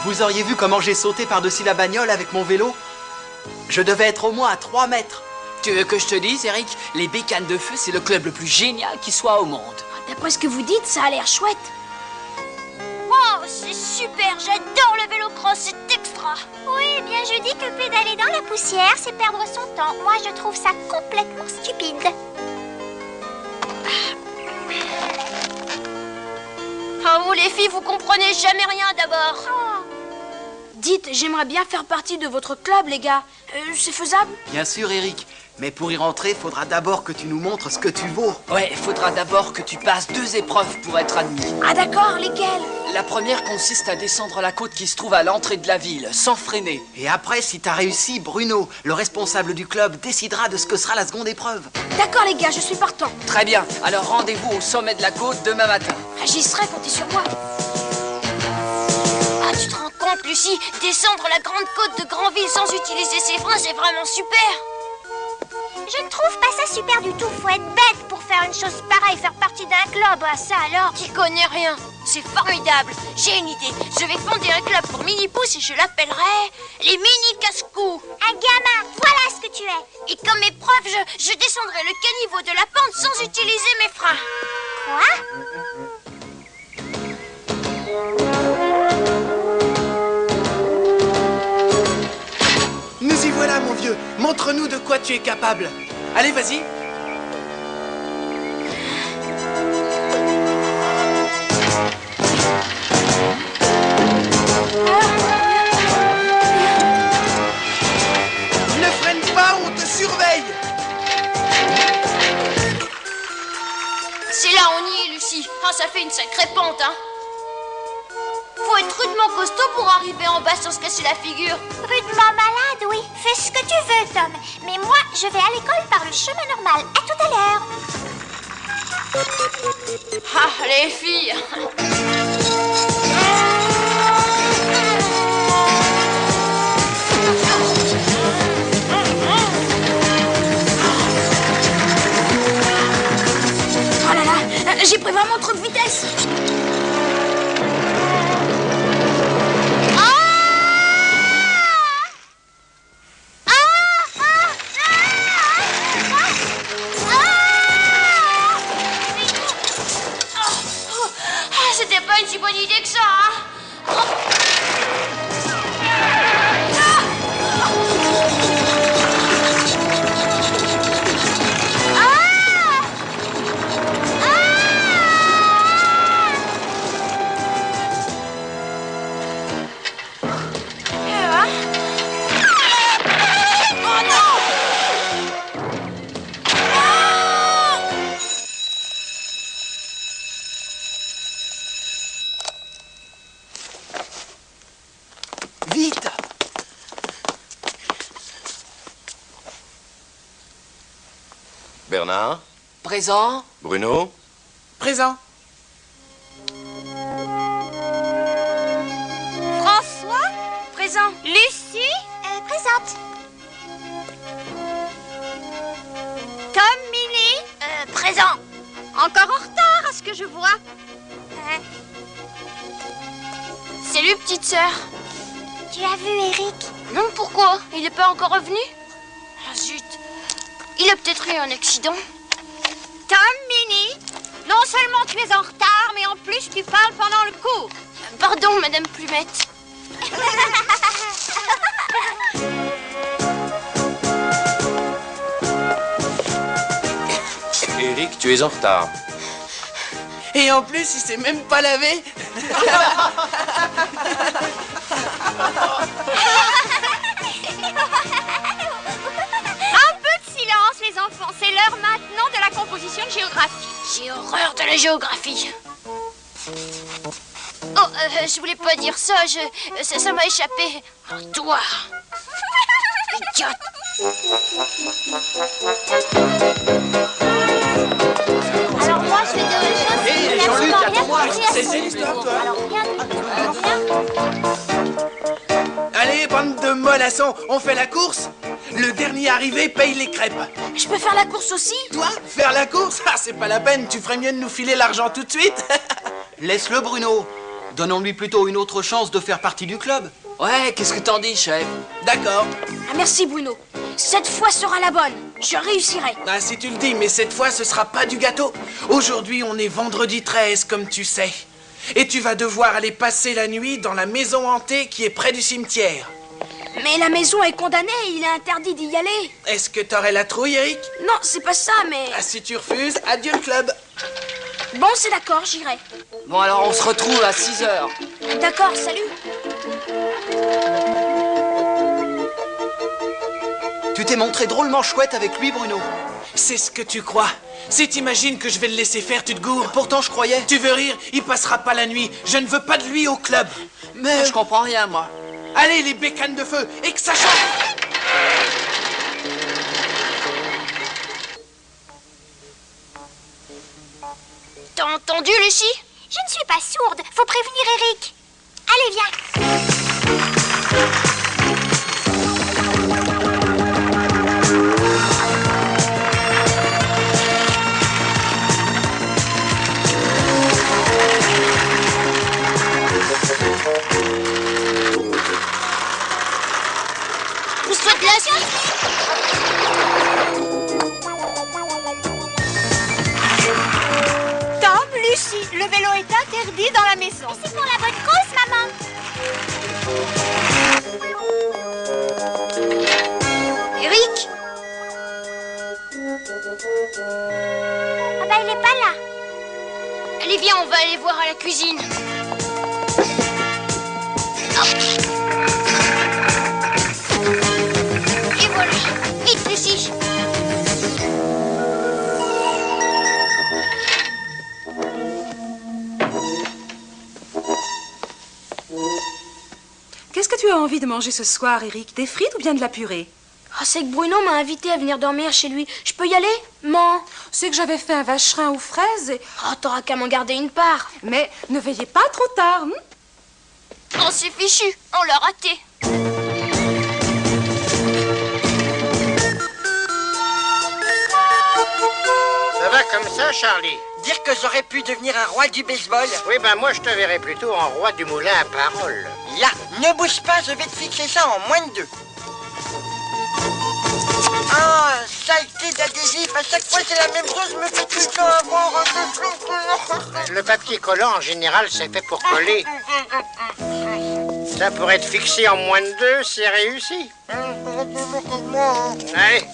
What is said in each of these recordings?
Vous auriez vu comment j'ai sauté par-dessus la bagnole avec mon vélo? Je devais être au moins à 3 mètres. Tu veux que je te dise, Eric? Les bécanes de feu, c'est le club le plus génial qui soit au monde. D'après ce que vous dites, ça a l'air chouette. Oh, c'est super, j'adore le vélo-cross, c'est extra. Oui, eh bien je dis que pédaler dans la poussière, c'est perdre son temps. Moi, je trouve ça complètement stupide. Oh, vous les filles, vous comprenez jamais rien d'abord. Dites, j'aimerais bien faire partie de votre club, les gars. C'est faisable? Bien sûr, Eric. Mais pour y rentrer, faudra d'abord que tu nous montres ce que tu vaux. Ouais, faudra d'abord que tu passes 2 épreuves pour être admis. Ah d'accord, lesquelles? La première consiste à descendre la côte qui se trouve à l'entrée de la ville, sans freiner. Et après, si t'as réussi, Bruno, le responsable du club, décidera de ce que sera la seconde épreuve. D'accord, les gars, je suis partant. Très bien, alors rendez-vous au sommet de la côte demain matin. J'y serai, comptez sur moi. Ah, tu te rends compte, Lucie, descendre la grande côte de Granville sans utiliser ses freins, c'est vraiment super. Je ne trouve pas ça super du tout. Faut être bête pour faire une chose pareille, faire partie d'un club. Ah, ça alors, tu connais rien. C'est formidable. J'ai une idée. Je vais fonder un club pour mini-pouces et je l'appellerai les mini-casse-cou. Un gamin, voilà ce que tu es. Et comme épreuve, je descendrai le caniveau de la pente sans utiliser mes freins. Nous y voilà, mon vieux. Montre-nous de quoi tu es capable. Allez, vas-y. Ne freine pas, on te surveille. C'est là, on y est, Lucie. Ah, ça fait une sacrée pente, hein. Faut être rudement costaud pour arriver en bas sans se casser la figure. Rudement malade, oui. Fais ce que tu veux, Tom. Mais moi, je vais à l'école par le chemin normal. À tout à l'heure. Ah, les filles. Oh là là, j'ai pris vraiment trop de vitesse. C'était pas une si bonne idée que ça, hein. Vite! Bernard? Présent? Bruno? Présent. François? Présent. Lucie? Présente. Tom, Milly? Présent. Encore en retard, à ce que je vois. Salut, petite sœur. Tu as vu Eric? Non, pourquoi? Il n'est pas encore revenu? Ah, zut. Il a peut-être eu un accident. Tom, Minnie, non seulement tu es en retard, mais en plus tu parles pendant le cours. Pardon, Madame Plumette. Eric, tu es en retard. Et en plus, il s'est même pas lavé. Un peu de silence, les enfants. C'est l'heure maintenant de la composition de géographie. J'ai horreur de la géographie. Oh, je voulais pas dire ça. Ça m'a échappé. Oh, toi, idiote. Alors moi, je fais deux choses. Hé, Jean-Luc, attends-moi. C'est l'histoire, toi. Alors rien du tout. Allez, bande de mollassons, on fait la course. Le dernier arrivé paye les crêpes. Je peux faire la course aussi? Toi, faire la course? Ah, c'est pas la peine, tu ferais mieux de nous filer l'argent tout de suite. Laisse-le, Bruno. Donnons-lui plutôt une autre chance de faire partie du club. Ouais, qu'est-ce que t'en dis, chef? D'accord. Ah, merci, Bruno. Cette fois sera la bonne. Je réussirai. Ah, si tu le dis, mais cette fois, ce sera pas du gâteau. Aujourd'hui, on est vendredi 13, comme tu sais. Et tu vas devoir aller passer la nuit dans la maison hantée qui est près du cimetière. Mais la maison est condamnée, il est interdit d'y aller. Est-ce que t'aurais la trouille, Eric? Non, c'est pas ça, mais... Ah, si tu refuses, adieu le club. Bon, c'est d'accord, j'irai. Bon, alors on se retrouve à 6 heures. D'accord, salut. Tu t'es montré drôlement chouette avec lui, Bruno. C'est ce que tu crois. Si t'imagines que je vais le laisser faire, tu te gourres. Pourtant, je croyais... Tu veux rire? Il passera pas la nuit. Je ne veux pas de lui au club. Mais... Je comprends rien, moi. Allez, les bécanes de feu, et que ça chante! T'as entendu, Lucie? Je ne suis pas sourde. Faut prévenir Eric. Allez, viens. Pousse-toi de là, Tom, Lucie, le vélo est interdit dans la maison. c'est pour la bonne cause, maman. Eric? Ah bah, il est pas là. Allez, viens, on va aller voir à la cuisine. Et voilà. Vite, Lucie. Qu'est-ce que tu as envie de manger ce soir, Eric? Des frites ou bien de la purée? Ah, c'est que Bruno m'a invité à venir dormir chez lui. Je peux y aller? Man. C'est que j'avais fait un vacherin aux fraises et... Oh, t'auras qu'à m'en garder une part. Mais ne veillez pas trop tard, hein? On s'est fichu. On l'a raté. Ça va comme ça, Charlie? Dire que j'aurais pu devenir un roi du baseball. Oui, ben moi, je te verrais plutôt en roi du moulin à parole. Là, ne bouge pas, je vais te fixer ça en moins de 2. Ah, saleté d'adhésif, à chaque fois c'est la même chose, je me fais tout le temps avoir. Le papier collant, en général, c'est fait pour coller. Ça pourrait être fixé en moins de 2, c'est réussi. Allez,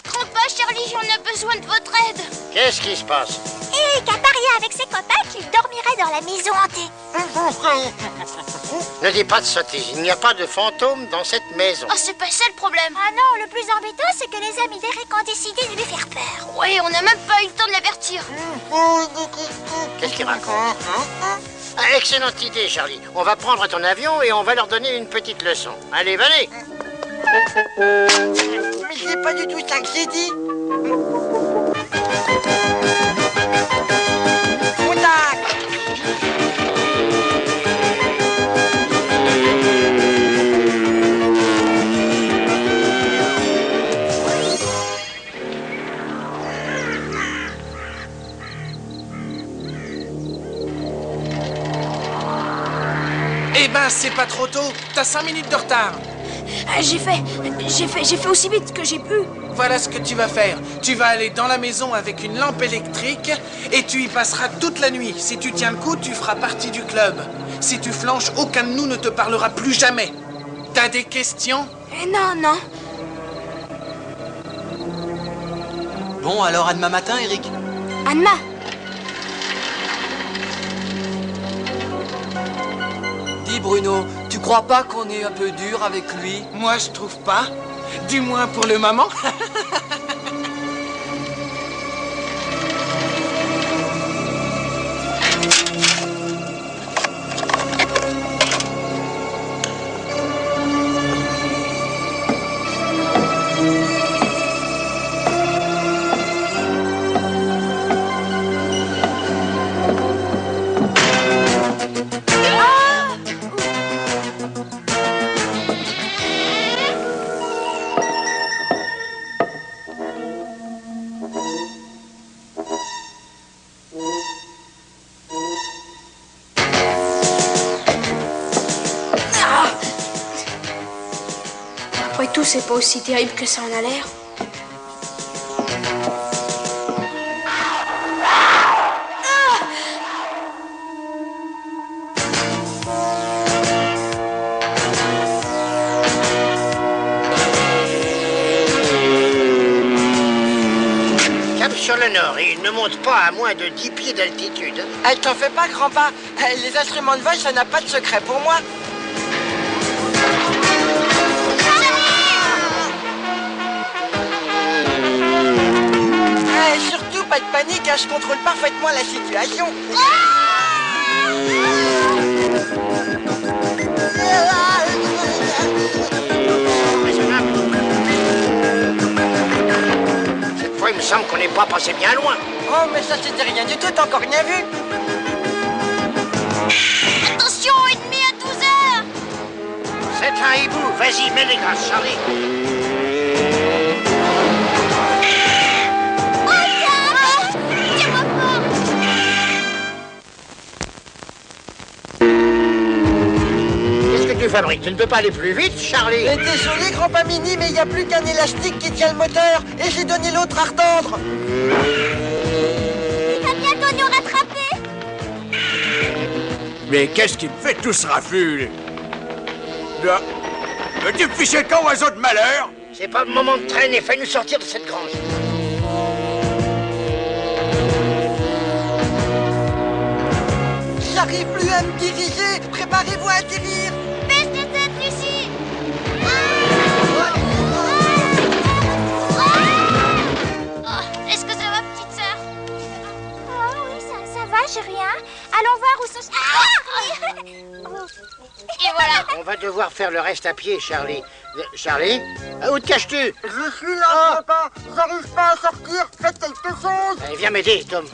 Trompe pas, Charlie, on a besoin de votre aide. qu'est-ce qui se passe? Eric a parié avec ses copains qu'il dormirait dans la maison hantée. Ne dis pas de sottises, il n'y a pas de fantôme dans cette maison. Oh, c'est pas ça le problème. Ah non, le plus embêtant, c'est que les amis d'Eric ont décidé de lui faire peur. Oui, on n'a même pas eu le temps de l'avertir. Qu'est-ce qu'il raconte? Ah, excellente idée, Charlie. On va prendre ton avion et on va leur donner une petite leçon. Allez, venez. Mais c'est pas du tout ça que j'ai dit. Contact. Eh ben, c'est pas trop tôt. T'as 5 minutes de retard. J'ai fait aussi vite que j'ai pu. Voilà ce que tu vas faire. Tu vas aller dans la maison avec une lampe électrique et tu y passeras toute la nuit. Si tu tiens le coup, tu feras partie du club. Si tu flanches, aucun de nous ne te parlera plus jamais. T'as des questions? Non, non. Bon, alors à demain matin, Eric. Anna. Dis, Bruno, tu crois pas qu'on est un peu dur avec lui? Moi, je trouve pas. Du moins pour le moment. tout, c'est pas aussi terrible que ça en a l'air. Cap sur le nord, et il ne monte pas à moins de 10 pieds d'altitude. T'en fais pas, grand-pa. Les instruments de vol, ça n'a pas de secret pour moi. Surtout, pas de panique, je contrôle parfaitement la situation. Cette fois, il me semble qu'on n'est pas passé bien loin. Oh, mais ça, c'était rien du tout, t'as encore rien vu. Attention, ennemi à 12 heures. C'est un hibou. Vas-y, mets les grâces, Charlie. Qu'est-ce que tu fabriques? Tu ne peux pas aller plus vite, Charlie? Désolé, grand-pa Mini, mais il n'y a plus qu'un élastique qui tient le moteur. Et j'ai donné l'autre à retendre. Il va bientôt nous rattraper. Mais qu'est-ce qui me fait tout ce raffut? Tu fichais quand, oiseau de malheur? C'est pas le moment de traîner. Fais-nous sortir de cette grange. J'arrive plus à me diriger. Préparez-vous à atterrir. Baisse de tête, Lucie. Est-ce que ça va, petite sœur? Oh oui, ça va, j'ai rien. Allons voir où sont... Et voilà. On va devoir faire le reste à pied, Charlie. Charlie? Où te caches-tu? Je suis là, papa. J'arrive pas à sortir. Faites quelque chose. Allez, viens m'aider, Tom.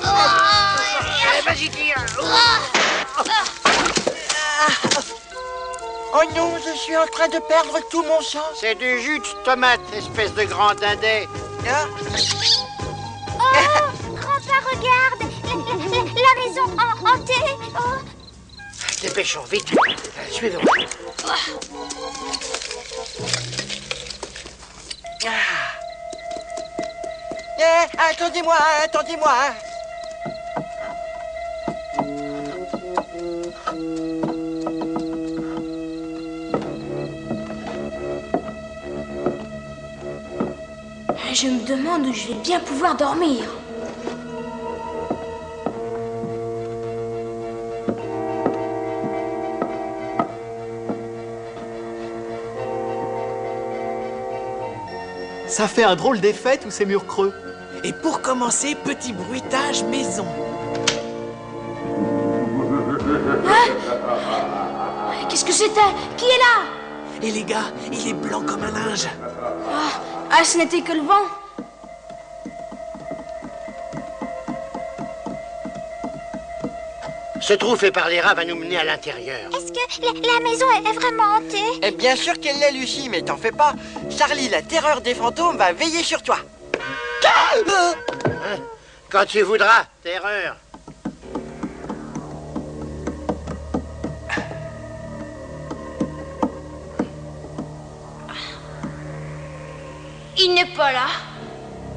Allez, vas-y, tire. Oh non, je suis en train de perdre tout mon sang. C'est du jus de tomate, espèce de grand dindet. Oh, grand-père, regarde. La maison hantée. Oh. Dépêchons, vite. Suivez-moi. Attendez-moi, attendez-moi. Je me demande où je vais bien pouvoir dormir. Ça fait un drôle d'effet, tous ces murs creux. Et pour commencer, petit bruitage maison. Qu'est-ce que c'était? Qui est là? Et les gars, il est blanc comme un linge. Ah, ce n'était que le vent. Ce trou fait par les rats va nous mener à l'intérieur. Est-ce que la maison est vraiment hantée? Eh bien sûr qu'elle l'est, Lucie, mais t'en fais pas. Charlie, la terreur des fantômes, va veiller sur toi. Quand tu voudras, terreur. Il n'est pas là.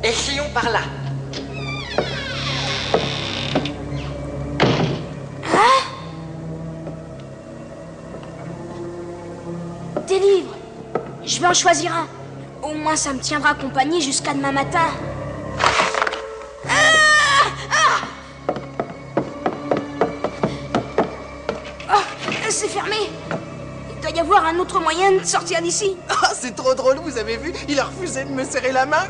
Essayons par là. Des livres. Je vais en choisir un. Au moins, ça me tiendra compagnie jusqu'à demain matin. Oh, c'est fermé. Il doit y avoir un autre moyen de sortir d'ici. Ah, c'est trop drôle, vous avez vu? Il a refusé de me serrer la main.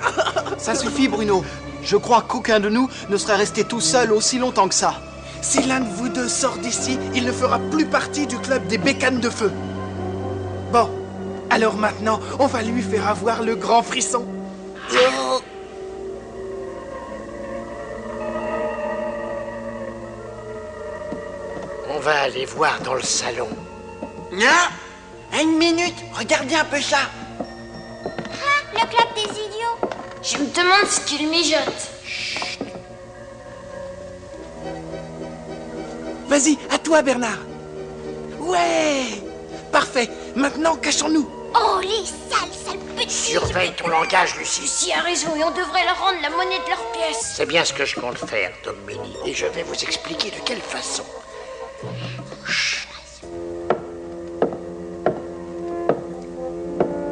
Ça suffit, Bruno. Je crois qu'aucun de nous ne serait resté tout seul aussi longtemps que ça. Si l'un de vous deux sort d'ici, il ne fera plus partie du club des bécanes de feu. Bon, alors maintenant, on va lui faire avoir le grand frisson. On va aller voir dans le salon. Une minute, regardez un peu ça. Le club des idiots. Je me demande ce qu'il mijote. Vas-y, à toi, Bernard. Ouais! Parfait. Maintenant, cachons-nous. Oh, les sales petits. Surveille ton langage, Lucie. Lucie a raison et on devrait leur rendre la monnaie de leur pièce. C'est bien ce que je compte faire, Tom Mini. Et je vais vous expliquer de quelle façon.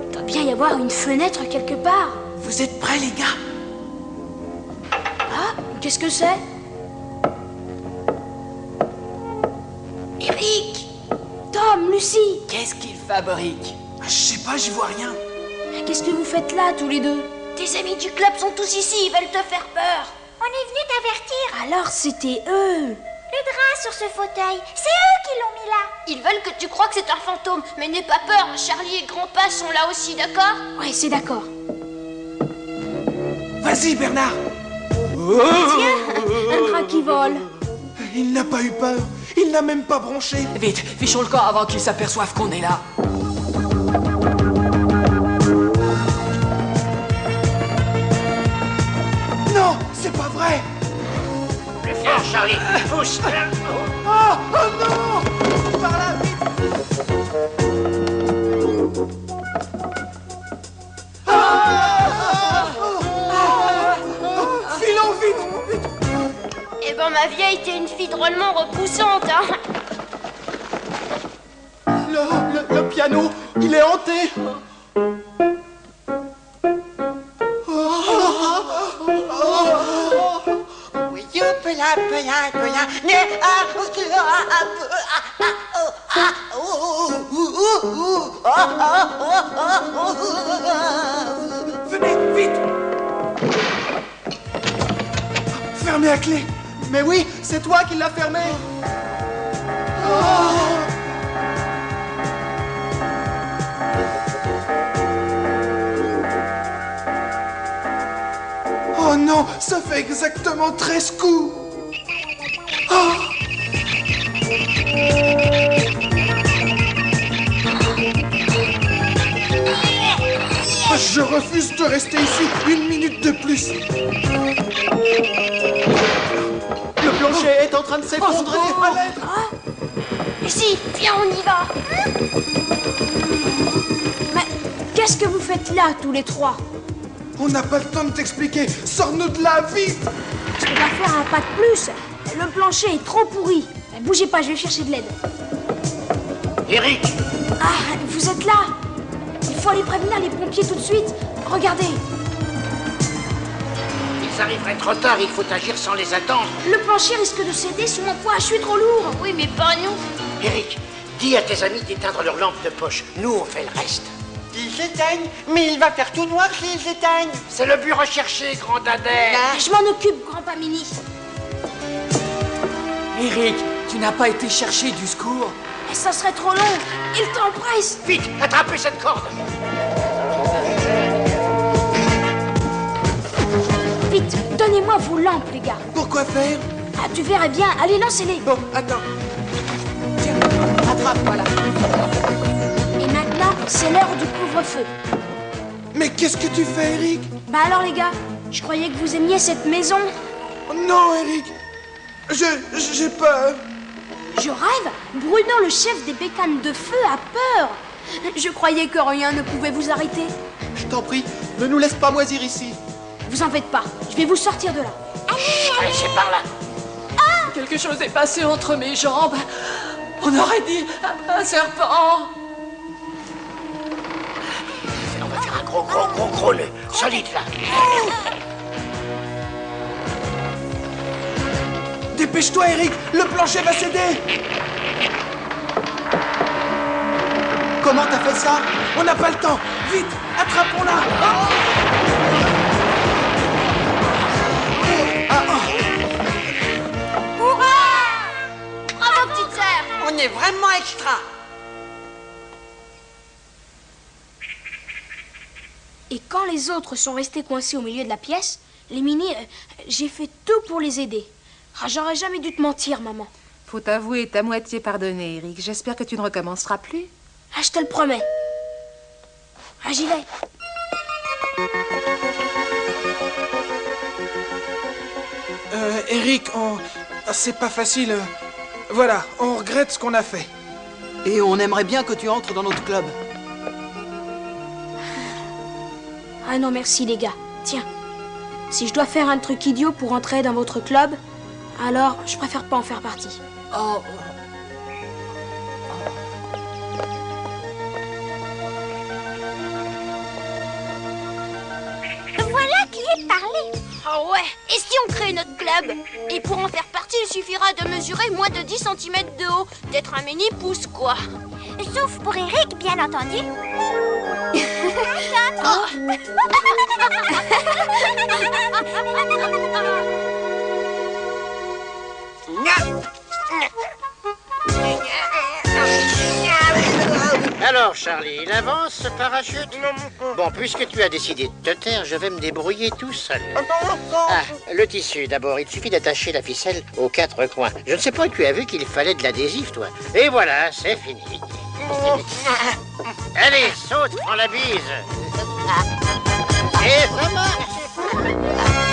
Il doit bien y avoir une fenêtre quelque part. Vous êtes prêts, les gars? Ah, qu'est-ce que c'est? Eric! Tom, Lucie! Qu'est-ce qu'il fabrique? Je sais pas, j'y vois rien. Qu'est-ce que vous faites là, tous les deux? Tes amis du club sont tous ici, ils veulent te faire peur. On est venu t'avertir. Alors c'était eux! Le drap sur ce fauteuil, c'est eux qui l'ont mis là. Ils veulent que tu crois que c'est un fantôme, mais n'aie pas peur, Charlie et Grandpa sont là aussi, d'accord? Ouais, c'est d'accord. Vas-y, Bernard. Un drap qui vole. Il n'a pas eu peur. Il n'a même pas bronché. Vite, fichons le camp avant qu'ils s'aperçoivent qu'on est là. Non, c'est pas vrai. Plus fort, Charlie. Pousse. Oh non. Par là, vite. Filons vite. Eh ben, ma vieille, t'es une fille drôlement repoussante, hein. Le piano, il est hanté. Venez, vite. Fermez à clé. Mais oui, c'est toi qui l'as fermé. Oh non, ça fait exactement 13 coups. Oh. Je refuse de rester ici une minute de plus. Le plancher est en train de s'effondrer. À l'aide. Lucie, viens, on y va. Mais qu'est-ce que vous faites là, tous les trois? On n'a pas le temps de t'expliquer. Sors-nous de là, vite. Je peux pas faire un pas de plus. Le plancher est trop pourri. Bougez pas, je vais chercher de l'aide. Eric. Ah, vous êtes là? Il faut aller prévenir les pompiers tout de suite. Regardez, Ils arriveraient trop tard, il faut agir sans les attendre. le plancher risque de céder sous mon poids. Je suis trop lourd. Oui, mais pas nous. Eric, dis à tes amis d'éteindre leur lampe de poche. Nous, on fait le reste. Ils éteignent, mais il va faire tout noir s'ils éteignent. C'est le but recherché, grand dadais. Je m'en occupe, grand-pa Mini. Eric, tu n'as pas été chercher du secours? Et ça serait trop long. Il t'en presse. Vite, attrapez cette corde. Vite, donnez-moi vos lampes, les gars. Pourquoi faire? Ah, tu verrais bien. Allez, lancez-les. Bon, attends. Tiens, attrape, voilà. Et maintenant, c'est l'heure du couvre-feu. Mais qu'est-ce que tu fais, Eric? Bah alors, les gars, je croyais que vous aimiez cette maison. Non, Eric. J'ai peur. Je rêve. Bruno, le chef des bécanes de feu, a peur. Je croyais que rien ne pouvait vous arrêter. Je t'en prie, ne nous laisse pas moisir ici. Vous en faites pas. Je vais vous sortir de là. Allez, c'est par là. Quelque chose est passé entre mes jambes. On aurait dit un serpent. On va faire un gros nœud. Solide, là. Dépêche-toi, Eric. Le plancher va céder. Comment t'as fait ça? On n'a pas le temps. Vite, attrapons-la. Bravo, petite sœur. On est vraiment extra. Et quand les autres sont restés coincés au milieu de la pièce, les Mini, j'ai fait tout pour les aider. Ah, j'aurais jamais dû te mentir, maman. Faut t'avouer, t'as moitié pardonné, Eric. J'espère que tu ne recommenceras plus. Ah, je te le promets. Ah, j'y vais. Eric, c'est pas facile. Voilà, on regrette ce qu'on a fait. Et on aimerait bien que tu entres dans notre club. Ah non, merci les gars. Tiens, si je dois faire un truc idiot pour entrer dans votre club, alors je préfère pas en faire partie. Oh. Voilà qui est parlé. Oh ouais, et si on crée notre club? Et pour en faire partie, il suffira de mesurer moins de 10 cm de haut. D'être un mini-pouce, quoi. Sauf pour Eric, bien entendu. Alors, Charlie, il avance ce parachute? Bon, puisque tu as décidé de te taire, je vais me débrouiller tout seul. Ah, le tissu, d'abord. Il suffit d'attacher la ficelle aux 4 coins. Je ne sais pas, tu as vu qu'il fallait de l'adhésif, toi. Et voilà, c'est fini. Allez, saute, prends la bise. Et ça marche.